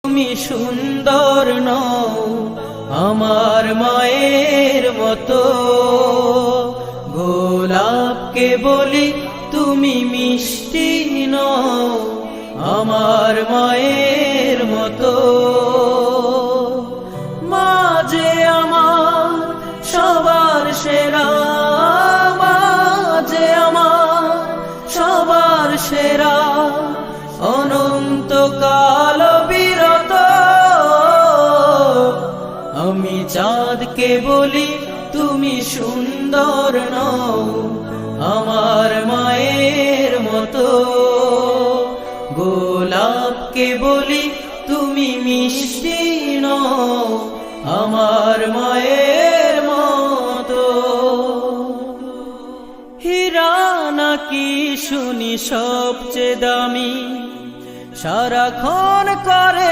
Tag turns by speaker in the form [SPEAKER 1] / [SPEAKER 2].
[SPEAKER 1] তুমি সুন্দর নও আমার মায়ের মতো, গোলাপকে বলি তুমি মিষ্টি নও আমার মায়ের মতো। মা যে আমার সবার সেরা, মা যে আমার সবার সেরা, অনন্তকাল বিরত। আমি চাঁদকে বলি তুমি সুন্দর নও আমার মায়ের মতো, গোলাপকে বলি তুমি মিষ্টি নও আমার মায়ের মতো। হীরা নাকি শুনি সবচেয়ে দামি, সারাক্ষণ করে